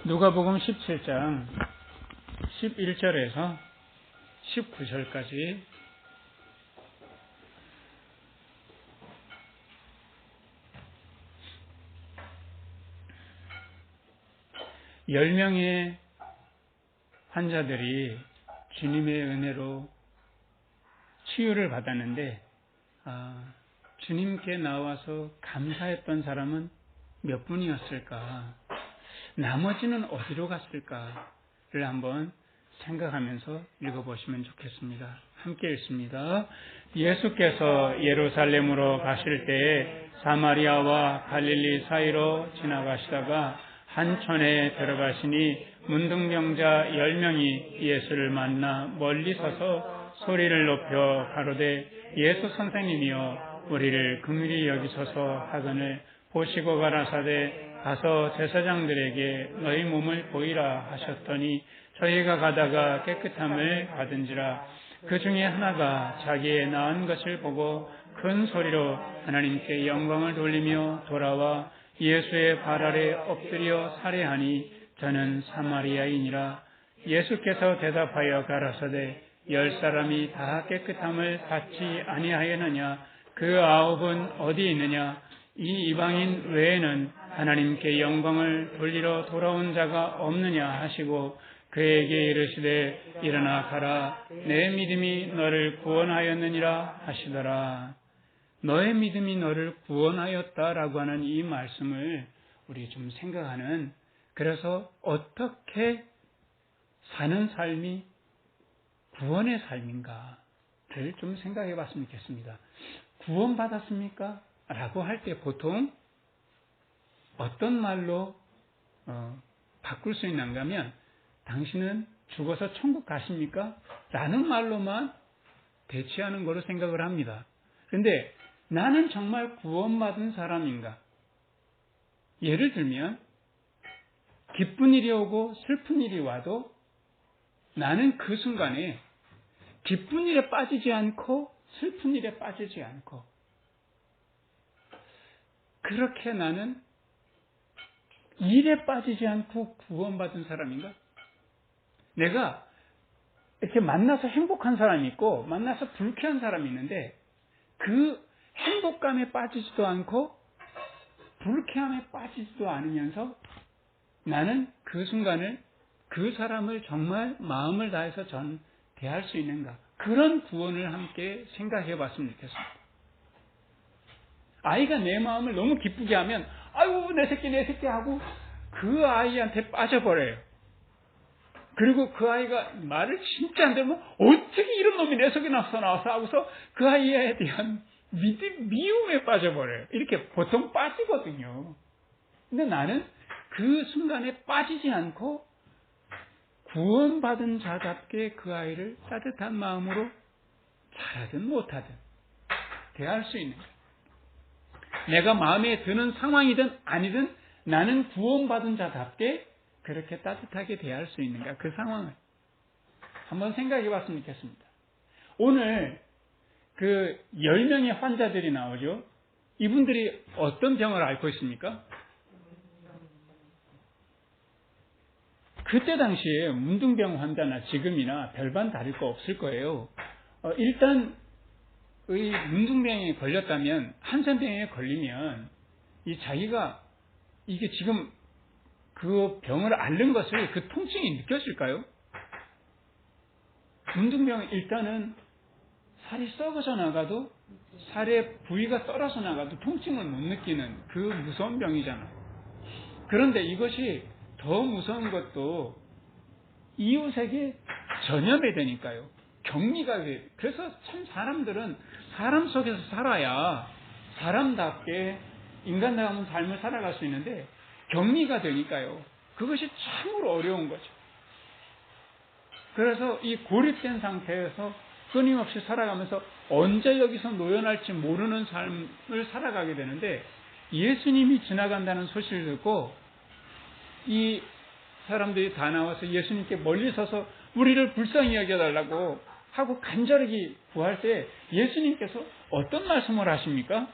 누가복음 17장 11절에서 19절까지 (10명의) 환자들이 주님의 은혜로 치유를 받았는데 주님께 나와서 감사했던 사람은 몇 분이었을까? 나머지는 어디로 갔을까를 한번 생각하면서 읽어보시면 좋겠습니다. 함께 읽습니다. 예수께서 예루살렘으로 가실 때에 사마리아와 갈릴리 사이로 지나가시다가 한 촌에 들어가시니 문둥병자 10명이 예수를 만나 멀리 서서 소리를 높여 가로되 예수 선생님이여 우리를 긍휼히 여기소서 하거늘 보시고 가라사대 가서 제사장들에게 너희 몸을 보이라 하셨더니 저희가 가다가 깨끗함을 받은지라. 그 중에 하나가 자기의 나은 것을 보고 큰 소리로 하나님께 영광을 돌리며 돌아와 예수의 발 아래 엎드려 살해하니 저는 사마리아인이라. 예수께서 대답하여 가라사대 10사람이 다 깨끗함을 받지 아니하였느냐? 그 9은 어디 있느냐? 이 이방인 외에는 하나님께 영광을 돌리러 돌아온 자가 없느냐 하시고 그에게 이르시되 일어나 가라 내 믿음이 너를 구원하였느니라 하시더라. 너의 믿음이 너를 구원하였다라고 하는 이 말씀을 우리 좀 생각하는, 그래서 어떻게 사는 삶이 구원의 삶인가를 좀 생각해 봤으면 좋겠습니다. 구원받았습니까? 라고 할 때 보통 어떤 말로 바꿀 수 있는가 하면 당신은 죽어서 천국 가십니까? 라는 말로만 대체하는 거로 생각을 합니다. 그런데 나는 정말 구원받은 사람인가? 예를 들면 기쁜 일이 오고 슬픈 일이 와도 나는 그 순간에 기쁜 일에 빠지지 않고 슬픈 일에 빠지지 않고 그렇게 나는 일에 빠지지 않고 구원받은 사람인가? 내가 이렇게 만나서 행복한 사람이 있고 만나서 불쾌한 사람이 있는데 그 행복감에 빠지지도 않고 불쾌함에 빠지지도 않으면서 나는 그 순간을 그 사람을 정말 마음을 다해서 대할 수 있는가? 그런 구원을 함께 생각해 봤으면 좋겠습니다. 아이가 내 마음을 너무 기쁘게 하면 아이고 내 새끼 하고 그 아이한테 빠져버려요. 그리고 그 아이가 말을 진짜 안 들으면 어떻게 이런 놈이 내 속에 나와서 하고서 그 아이에 대한 미움에 빠져버려요. 이렇게 보통 빠지거든요. 근데 나는 그 순간에 빠지지 않고 구원받은 자답게 그 아이를 따뜻한 마음으로 잘하든 못하든 대할 수 있는 거예요. 내가 마음에 드는 상황이든 아니든 나는 구원받은 자답게 그렇게 따뜻하게 대할 수 있는가? 그 상황을 한번 생각해 봤으면 좋겠습니다. 오늘 그 10명의 환자들이 나오죠. 이분들이 어떤 병을 앓고 있습니까? 그때 당시에 문둥병 환자나 지금이나 별반 다를 거 없을 거예요. 일단 이 문둥병에 걸렸다면 한센병에 걸리면 이 자기가 이게 지금 그 병을 앓는 것을 그 통증이 느껴질까요? 문둥병은 일단은 살이 썩어져 나가도 살의 부위가 떨어져 나가도 통증을 못 느끼는 그 무서운 병이잖아요. 그런데 이것이 더 무서운 것도 이웃에게 전염이 되니까요. 격리가 돼요. 그래서 참 사람들은 사람 속에서 살아야 사람답게 인간다운 삶을 살아갈 수 있는데 격리가 되니까요. 그것이 참으로 어려운 거죠. 그래서 이 고립된 상태에서 끊임없이 살아가면서 언제 여기서 노연할지 모르는 삶을 살아가게 되는데 예수님이 지나간다는 소식을 듣고 이 사람들이 다 나와서 예수님께 멀리 서서 우리를 불쌍히 여겨달라고 하고 간절히 구할 때 예수님께서 어떤 말씀을 하십니까?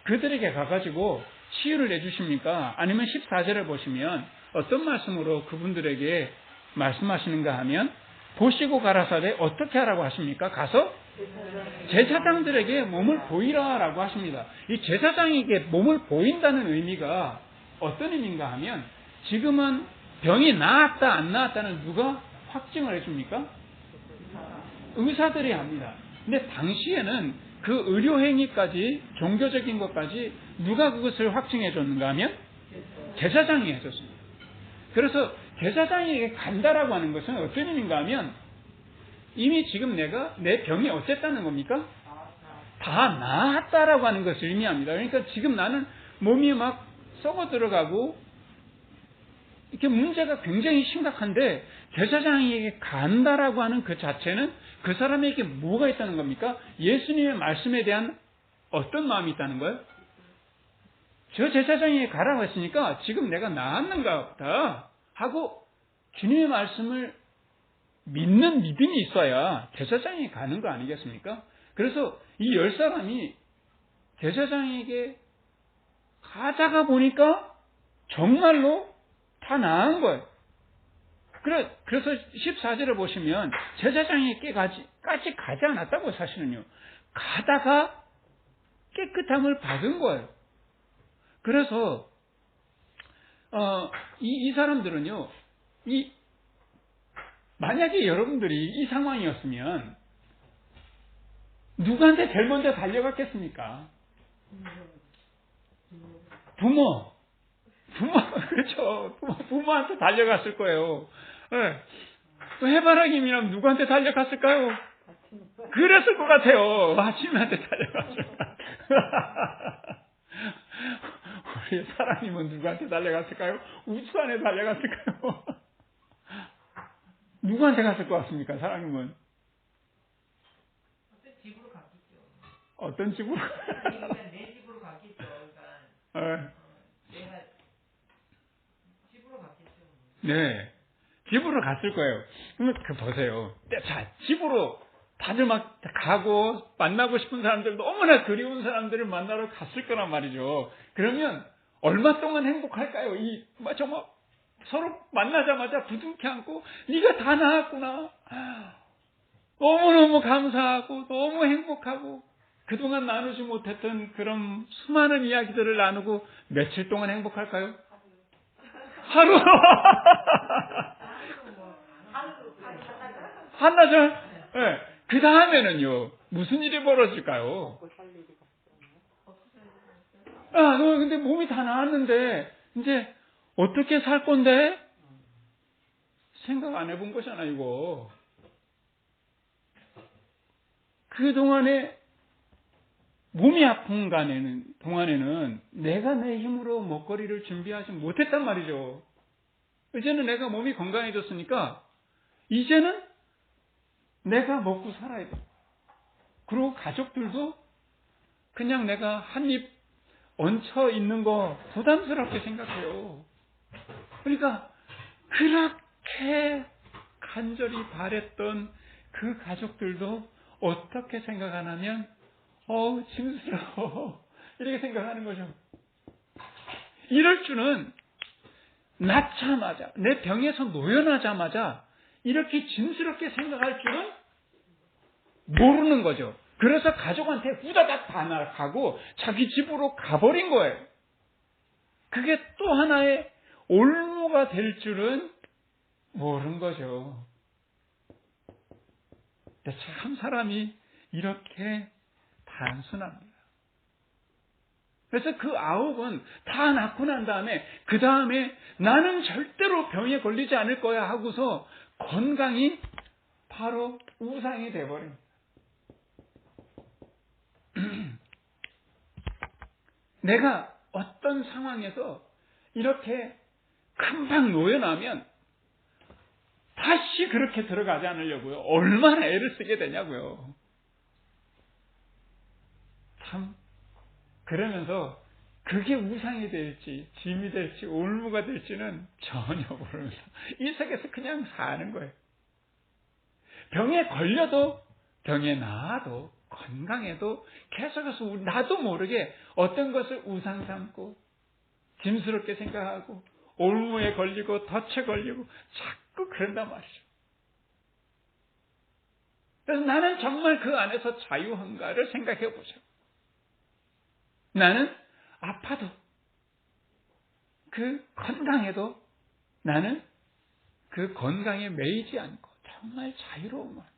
그들에게 가가지고 치유를 내주십니까? 아니면 14절을 보시면 어떤 말씀으로 그분들에게 말씀하시는가 하면 보시고 가라사대 어떻게 하라고 하십니까? 가서 제사장들에게 몸을 보이라라고 하십니다. 이 제사장에게 몸을 보인다는 의미가 어떤 의미인가 하면 지금은 병이 나았다 안 나았다는 누가 확증을 해줍니까? 의사들이 합니다. 근데 당시에는 그 의료행위까지 종교적인 것까지 누가 그것을 확증해 줬는가 하면 제사장이 해줬습니다. 그래서 제사장에게 간다라고 하는 것은 어떤 의미인가 하면 이미 지금 내 병이 어쨌다는 겁니까? 다 나았다라고 하는 것을 의미합니다. 그러니까 지금 나는 몸이 막 썩어 들어가고 이렇게 문제가 굉장히 심각한데 제사장에게 간다라고 하는 그 자체는 그 사람에게 뭐가 있다는 겁니까? 예수님의 말씀에 대한 어떤 마음이 있다는 거예요? 저 제사장에게 가라고 했으니까 지금 내가 나았는가 보다 하고 주님의 말씀을 믿는 믿음이 있어야 제사장에게 가는 거 아니겠습니까? 그래서 이 10사람이 제사장에게 가다가 보니까 정말로 다 나은 거예요. 그래서 14절을 보시면 제사장에게까지 가지 않았다고 사실은요. 가다가 깨끗함을 받은 거예요. 그래서 이 사람들은요. 만약에 여러분들이 이 상황이었으면 누구한테 제일 먼저 달려갔겠습니까? 부모, 그렇죠. 부모한테 달려갔을 거예요. 네. 해바라기님이라면 누구한테 달려갔을까요? 그랬을 것 같아요. 아침한테 달려갔을 것 같아요. 우리 사랑님은 누구한테 달려갔을까요? 우수한테 달려갔을까요? 누구한테 갔을 것 같습니까? 사랑님은? 어떤 집으로 갔겠죠. 어떤 집으로? 그러니까 내 집으로 갔겠죠. 그러니까 내가 집으로 갔겠죠. 네, 집으로 갔을 거예요. 그러면 보세요. 자, 집으로 다들 막 가고 만나고 싶은 사람들, 너무나 그리운 사람들을 만나러 갔을 거란 말이죠. 그러면 얼마 동안 행복할까요? 정말 서로 만나자마자 부둥켜 안고 네가 다 나았구나. 너무너무 감사하고 너무 행복하고 그동안 나누지 못했던 그런 수많은 이야기들을 나누고 며칠 동안 행복할까요? 하루. 한나절. 네. 그 다음에는요. 무슨 일이 벌어질까요? 너 근데 몸이 다 나았는데 이제 어떻게 살 건데? 생각 안 해본 거잖아, 이거. 그동안에 몸이 아픈 동안에는 내가 내 힘으로 먹거리를 준비하지 못했단 말이죠. 이제는 내가 몸이 건강해졌으니까 이제는 내가 먹고 살아야 돼. 그리고 가족들도 그냥 내가 한 입 얹혀 있는 거 부담스럽게 생각해요. 그러니까 그렇게 간절히 바랬던 그 가족들도 어떻게 생각하냐면 짐스러워 이렇게 생각하는 거죠. 이럴 줄은 낳자마자 내 병에서 노연하자마자 이렇게 짐스럽게 생각할 줄은 모르는 거죠. 그래서 가족한테 후다닥 다 나가고 자기 집으로 가버린 거예요. 그게 또 하나의 올무가 될 줄은 모르는 거죠. 참 사람이 이렇게 단순합니다. 그래서 그 9은 다 낳고 난 다음에 그 다음에 나는 절대로 병에 걸리지 않을 거야 하고서 건강이 바로 우상이 돼버립니다. 내가 어떤 상황에서 이렇게 금방 노연하면 다시 그렇게 들어가지 않으려고요. 얼마나 애를 쓰게 되냐고요. 참 그러면서 그게 우상이 될지 짐이 될지 올무가 될지는 전혀 모릅니다. 이 세계에서 그냥 사는 거예요. 병에 걸려도 병에 나아도 건강해도 계속해서 나도 모르게 어떤 것을 우상 삼고 짐스럽게 생각하고 올무에 걸리고 덫에 걸리고 자꾸 그런단 말이죠. 그래서 나는 정말 그 안에서 자유한가를 생각해 보죠. 나는 아파도 그 건강해도 나는 그 건강에 매이지 않고 정말 자유로운 겁니다.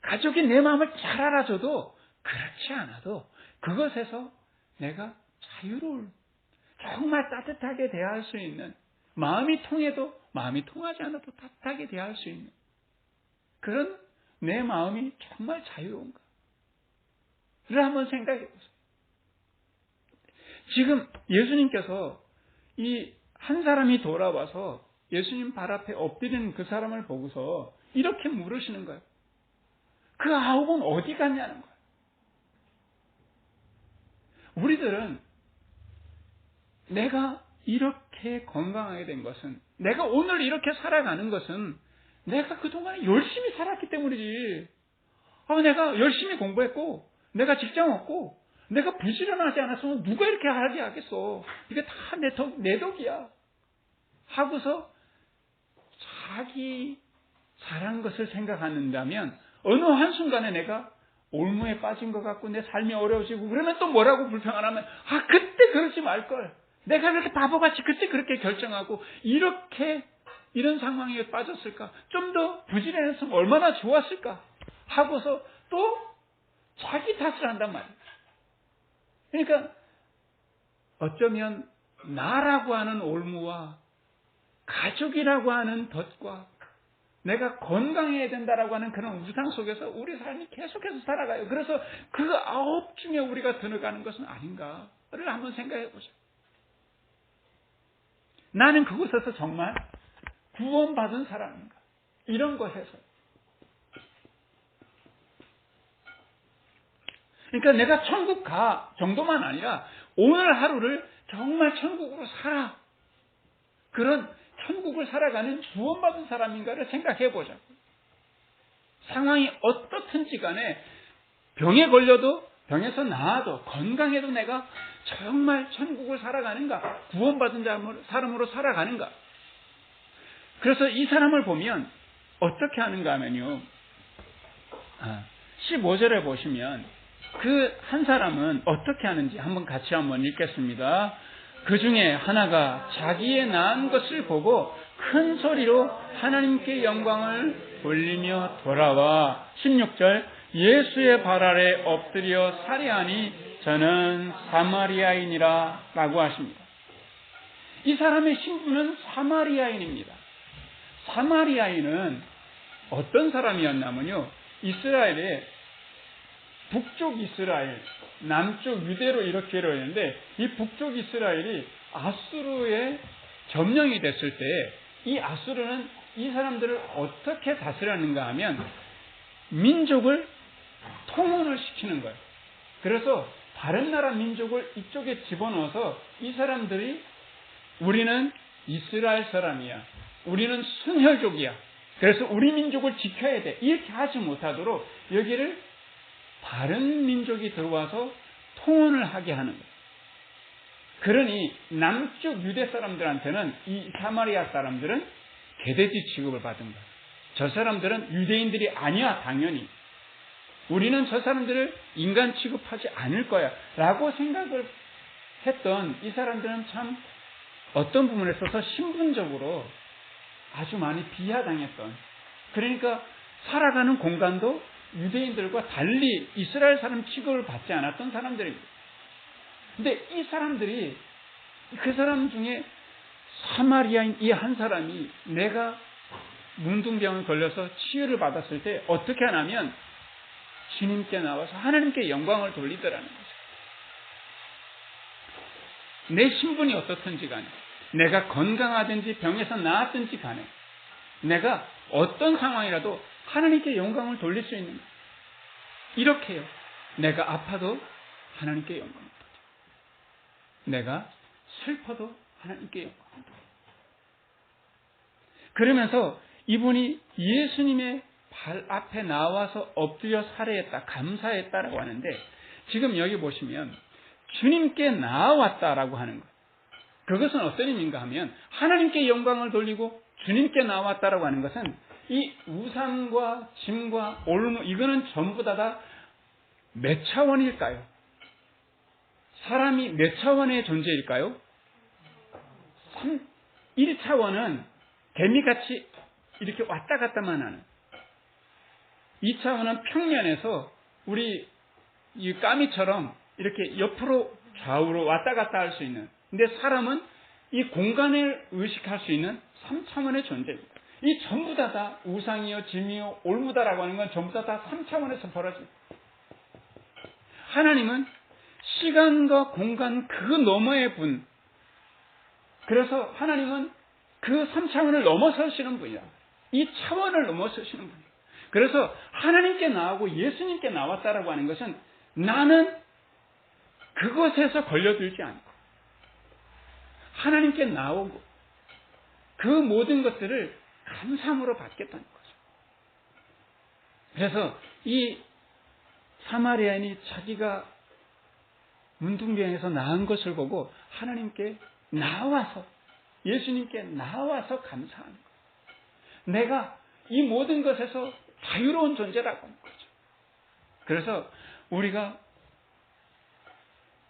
가족이 내 마음을 잘 알아줘도 그렇지 않아도 그것에서 내가 자유로울, 정말 따뜻하게 대할 수 있는, 마음이 통해도 마음이 통하지 않아도 따뜻하게 대할 수 있는 그런 내 마음이 정말 자유로운가? 를 한번 생각해 보세요. 지금 예수님께서 이 한 사람이 돌아와서 예수님 발 앞에 엎드리는 그 사람을 보고서 이렇게 물으시는 거예요. 그 9은 어디 갔냐는 거예요. 우리들은 내가 이렇게 건강하게 된 것은, 내가 오늘 이렇게 살아가는 것은 내가 그동안에 열심히 살았기 때문이지. 내가 열심히 공부했고, 내가 직장 얻고, 내가 부지런하지 않았으면 누가 이렇게 하게 하겠어. 이게 다 내 덕이야. 하고서 자기 잘한 것을 생각한다면 어느 한순간에 내가 올무에 빠진 것 같고 내 삶이 어려워지고 그러면 또 뭐라고 불평하면 그때 그러지 말걸. 내가 그렇게 바보같이 그때 그렇게 결정하고 이런 상황에 빠졌을까. 좀 더 부지런했으면 얼마나 좋았을까 하고서 또 자기 탓을 한단 말이에요. 그러니까 어쩌면 나라고 하는 올무와 가족이라고 하는 덫과 내가 건강해야 된다라고 하는 그런 우상 속에서 우리 삶이 계속해서 살아가요. 그래서 그 9 중에 우리가 들어가는 것은 아닌가를 한번 생각해 보죠. 나는 그곳에서 정말 구원받은 사람인가? 이런 거 해서. 그러니까 내가 천국 가 정도만 아니라 오늘 하루를 정말 천국으로 살아. 그런 천국을 살아가는 구원받은 사람인가를 생각해 보자고. 상황이 어떻든지 간에 병에 걸려도 병에서 나아도 건강해도 내가 정말 천국을 살아가는가, 구원받은 사람으로 살아가는가. 그래서 이 사람을 보면 어떻게 하는가 하면요, 15절에 보시면 그 한 사람은 어떻게 하는지 같이 한번 읽겠습니다. 그 중에 하나가 자기의 낳은 것을 보고 큰 소리로 하나님께 영광을 돌리며 돌아와 16절 예수의 발 아래 엎드려 살해하니 저는 사마리아인이라 라고 하십니다. 이 사람의 신분은 사마리아인입니다. 사마리아인은 어떤 사람이었냐면요, 이스라엘의 북쪽 이스라엘, 남쪽 유대로 이렇게 이루어졌는데 이 북쪽 이스라엘이 아수르에 점령이 됐을 때 이 아수르는 이 사람들을 어떻게 다스렸는가 하면 민족을 통혼을 시키는 거예요. 그래서 다른 나라 민족을 이쪽에 집어넣어서 이 사람들이 우리는 이스라엘 사람이야. 우리는 순혈족이야. 그래서 우리 민족을 지켜야 돼. 이렇게 하지 못하도록 여기를 다른 민족이 들어와서 통혼을 하게 하는 거예요. 그러니 남쪽 유대 사람들한테는 이 사마리아 사람들은 개돼지 취급을 받은 거예요. 저 사람들은 유대인들이 아니야, 당연히. 우리는 저 사람들을 인간 취급하지 않을 거야 라고 생각을 했던 이 사람들은 참 어떤 부분에 있어서 신분적으로 아주 많이 비하당했던, 그러니까 살아가는 공간도 유대인들과 달리 이스라엘 사람 취급을 받지 않았던 사람들입니다. 근데 이 사람들이, 그 사람 중에 사마리아인 이 한 사람이 내가 문둥병을 걸려서 치유를 받았을 때 어떻게 하냐면 주님께 나와서 하나님께 영광을 돌리더라는 거죠. 내 신분이 어떻든지 간에, 내가 건강하든지 병에서 나았든지 간에 내가 어떤 상황이라도 하나님께 영광을 돌릴 수 있는, 이렇게요. 내가 아파도 하나님께 영광을 돌려. 내가 슬퍼도 하나님께 영광을 돌려. 그러면서 이분이 예수님의 발 앞에 나와서 엎드려 살해했다, 감사했다라고 하는데, 지금 여기 보시면 주님께 나아왔다라고 하는 거예요. 그것은 어떤 의미인가 하면 하나님께 영광을 돌리고 주님께 나왔다라고 하는 것은 이 우상과 짐과 올무 이거는 전부 다 몇 차원일까요? 사람이 몇 차원의 존재일까요? 1차원은 개미같이 이렇게 왔다 갔다만 하는, 2차원은 평면에서 우리 이 까미처럼 이렇게 옆으로 좌우로 왔다 갔다 할 수 있는, 근데 사람은 이 공간을 의식할 수 있는 3차원의 존재입니다. 이 전부 다 우상이요, 짐이요, 올무다라고 하는 건 전부 다 3차원에서 벌어집니다. 하나님은 시간과 공간 그 너머의 분, 그래서 하나님은 그 3차원을 넘어서시는 분이야. 이 차원을 넘어서시는 분이야. 그래서 하나님께 나오고 예수님께 나왔다라고 하는 것은 나는 그것에서 걸려들지 않고 하나님께 나오고 그 모든 것들을 감사함으로 받겠다는 거죠. 그래서 이 사마리아인이 자기가 문둥병에서 나은 것을 보고 하나님께 나와서, 예수님께 나와서 감사하는 거예요. 내가 이 모든 것에서 자유로운 존재라고 하는 거죠. 그래서 우리가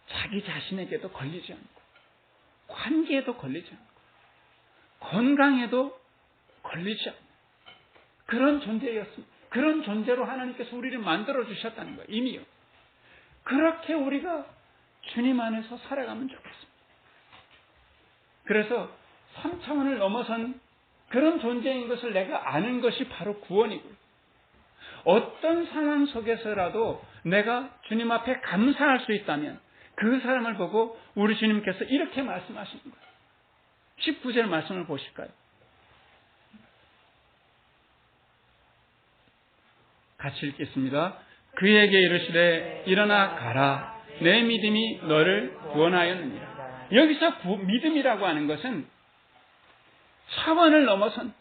자기 자신에게도 걸리지 않고, 관계에도 걸리지 않고, 건강에도 걸리지 않고, 그런 존재였습니다. 그런 존재로 하나님께서 우리를 만들어 주셨다는 거예요. 이미요. 그렇게 우리가 주님 안에서 살아가면 좋겠습니다. 그래서 3차원을 넘어선 그런 존재인 것을 내가 아는 것이 바로 구원이고요. 어떤 상황 속에서라도 내가 주님 앞에 감사할 수 있다면 그 사람을 보고 우리 주님께서 이렇게 말씀하시는 거예요. 19절 말씀을 보실까요? 같이 읽겠습니다. 그에게 이르시되 일어나 가라. 내 믿음이 너를 구원하였느니라. 여기서 믿음이라고 하는 것은 차원을 넘어선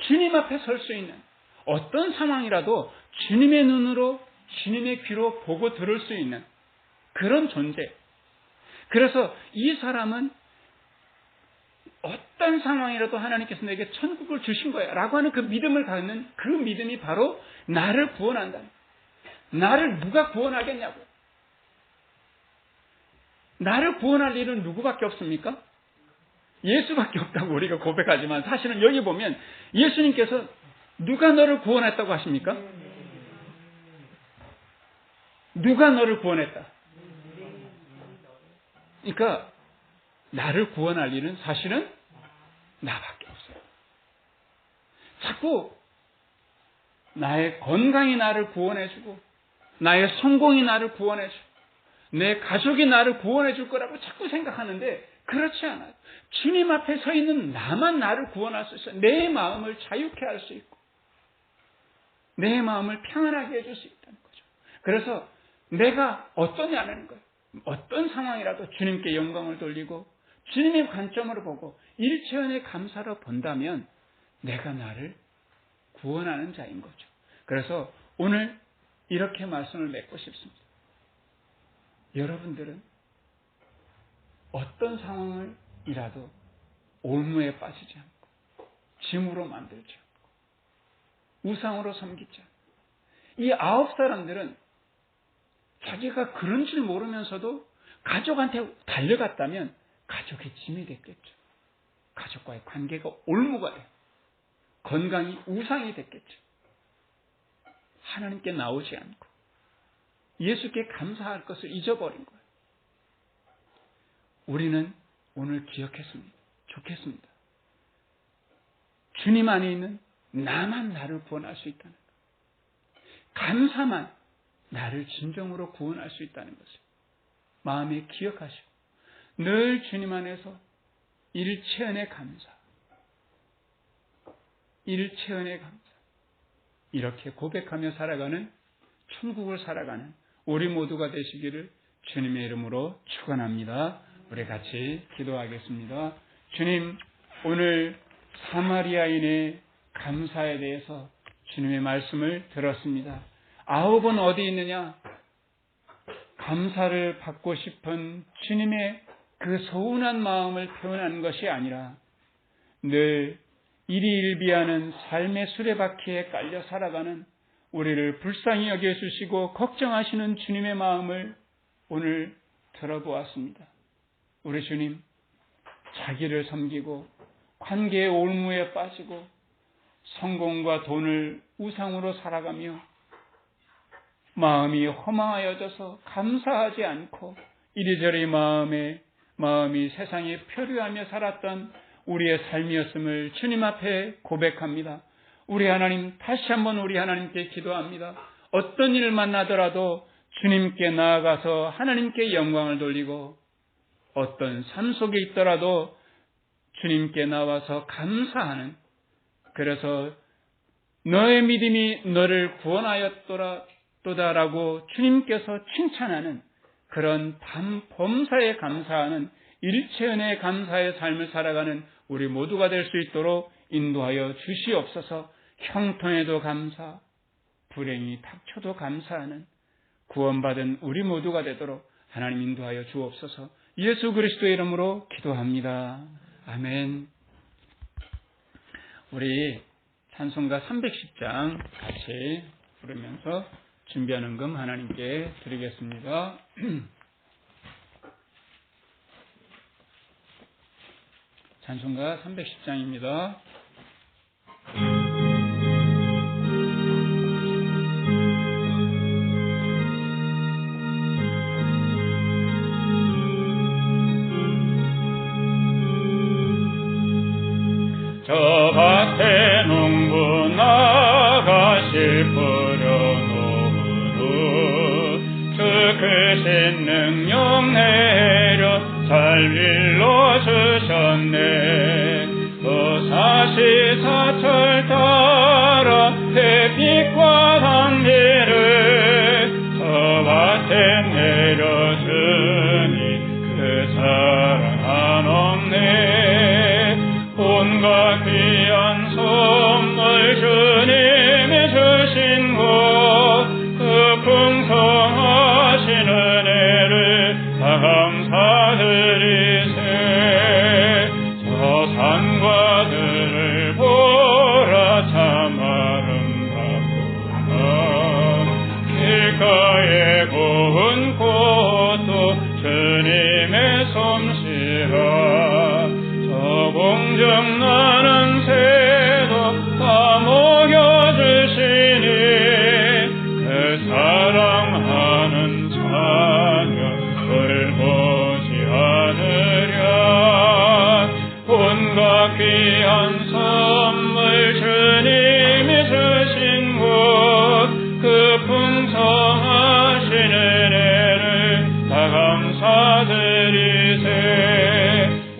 주님 앞에 설 수 있는, 어떤 상황이라도 주님의 눈으로, 주님의 귀로 보고 들을 수 있는 그런 존재. 그래서 이 사람은 어떤 상황이라도 하나님께서 내게 천국을 주신 거야 라고 하는 그 믿음을 갖는, 그 믿음이 바로 나를 구원한다. 나를 누가 구원하겠냐고. 나를 구원할 일은 누구밖에 없습니까? 예수밖에 없다고 우리가 고백하지만 사실은 여기 보면 예수님께서 누가 너를 구원했다고 하십니까? 누가 너를 구원했다? 그러니까 나를 구원할 일은 사실은 나밖에 없어요. 자꾸 나의 건강이 나를 구원해주고, 나의 성공이 나를 구원해주고, 내 가족이 나를 구원해 줄 거라고 자꾸 생각하는데 그렇지 않아요. 주님 앞에 서 있는 나만 나를 구원할 수 있어요. 내 마음을 자유케 할 수 있고 내 마음을 평안하게 해줄 수 있다는 거죠. 그래서 내가 어떠냐는 거예요. 어떤 상황이라도 주님께 영광을 돌리고 주님의 관점으로 보고 일체연의 감사로 본다면 내가 나를 구원하는 자인 거죠. 그래서 오늘 이렇게 말씀을 맺고 싶습니다. 여러분들은 어떤 상황을이라도 올무에 빠지지 않고 짐으로 만들지 않고 우상으로 섬기지 않고, 이 9 사람들은 자기가 그런 줄 모르면서도 가족한테 달려갔다면 가족의 짐이 됐겠죠. 가족과의 관계가 올무가 돼요. 건강이 우상이 됐겠죠. 하나님께 나오지 않고 예수께 감사할 것을 잊어버린 거예요. 우리는 오늘 기억했습니다. 좋겠습니다. 주님 안에 있는 나만 나를 구원할 수 있다는 것. 감사만 나를 진정으로 구원할 수 있다는 것을 마음에 기억하시고 늘 주님 안에서 일체연의 감사, 일체연의 감사, 이렇게 고백하며 살아가는, 천국을 살아가는 우리 모두가 되시기를 주님의 이름으로 축원합니다. 우리 같이 기도하겠습니다. 주님, 오늘 사마리아인의 감사에 대해서 주님의 말씀을 들었습니다. 9은 어디 있느냐? 감사를 받고 싶은 주님의 그 서운한 마음을 표현하는 것이 아니라 늘 일희일비하는 삶의 수레바퀴에 깔려 살아가는 우리를 불쌍히 여겨주시고 걱정하시는 주님의 마음을 오늘 들어보았습니다. 우리 주님, 자기를 섬기고 관계의 올무에 빠지고 성공과 돈을 우상으로 살아가며 마음이 허망하여져서 감사하지 않고 이리저리 마음이 세상에 표류하며 살았던 우리의 삶이었음을 주님 앞에 고백합니다. 우리 하나님, 다시 한번 우리 하나님께 기도합니다. 어떤 일을 만나더라도 주님께 나아가서 하나님께 영광을 돌리고 어떤 삶 속에 있더라도 주님께 나와서 감사하는, 그래서 너의 믿음이 너를 구원하였도다라고 주님께서 칭찬하는 그런 범사에 감사하는 일체 은혜에 감사의 삶을 살아가는 우리 모두가 될 수 있도록 인도하여 주시옵소서. 형통에도 감사, 불행이 닥쳐도 감사하는 구원받은 우리 모두가 되도록 하나님 인도하여 주옵소서. 예수 그리스도의 이름으로 기도합니다. 아멘. 우리 찬송가 310장 같이 부르면서 준비하는 금 하나님께 드리겠습니다. 찬송가 310장입니다. 저 밭에 농부 나가실 뿌려놓은 후 주 크신 능력 내려 잘 일러주셨네. 그 사시사철 따라 햇빛과 단비를 저 밭에 내려주니 그 사랑 한없네. 온갖 귀한 선물 주님이 주신 곳그 풍성하신 은혜를 다 감사드리세. 저 산과 들을 보라 참 아름답구나. 길가에 고운 꽃도 주님의 솜씨라. 저 공중 나는 새도 다 먹여주시니 그 사랑하는 자녀를 보지 않으랴. 온갖 귀한 선물 주님이 주신 곳 그 풍성하신 은혜를 다 감사드리세.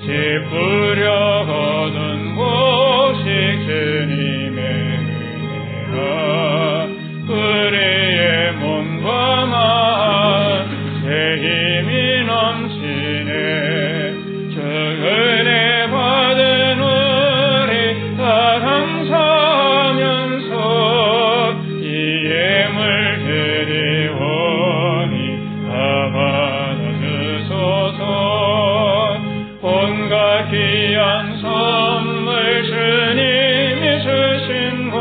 집 부려 거둔 곡식 주님의 은혜라. 우리의 몸과 마음 새 힘이 넘치네. 저 은혜 받은 우리 다 감사하면서 이 예물 드리오니 다 받아주소서. 온갖 귀한 선물 주님이 주신 곳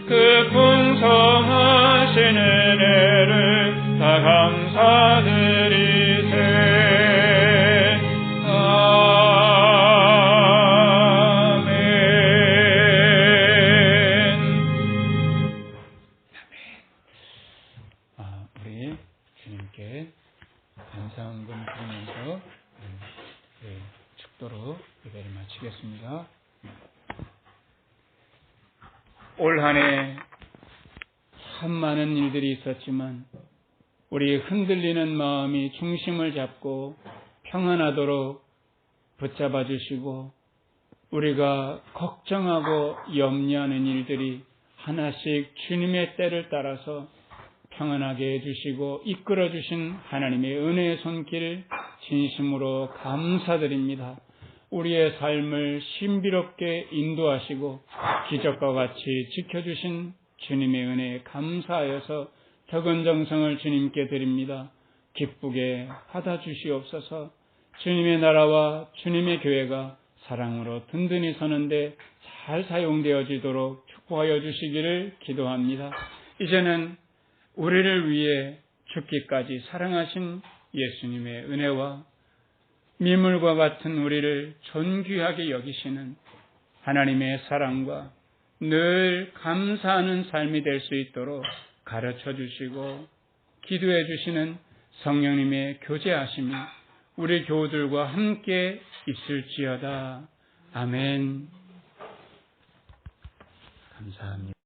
그 풍성하신 은혜를 다 감사드리세. 아멘. 우리 주님께 감사헌금 드리면서 축도로 예배를 마치겠습니다. 올 한 해 참 많은 일들이 있었지만 우리 흔들리는 마음이 중심을 잡고 평안하도록 붙잡아 주시고 우리가 걱정하고 염려하는 일들이 하나씩 주님의 때를 따라서 평안하게 해주시고 이끌어 주신 하나님의 은혜의 손길 진심으로 감사드립니다. 우리의 삶을 신비롭게 인도하시고 기적과 같이 지켜주신 주님의 은혜에 감사하여서 적은 정성을 주님께 드립니다. 기쁘게 받아주시옵소서. 주님의 나라와 주님의 교회가 사랑으로 든든히 서는데 잘 사용되어지도록 축복하여 주시기를 기도합니다. 이제는 우리를 위해 죽기까지 사랑하신 예수님의 은혜와 미물과 같은 우리를 존귀하게 여기시는 하나님의 사랑과 늘 감사하는 삶이 될 수 있도록 가르쳐 주시고 기도해 주시는 성령님의 교제하심이 우리 교우들과 함께 있을지어다. 아멘. 감사합니다.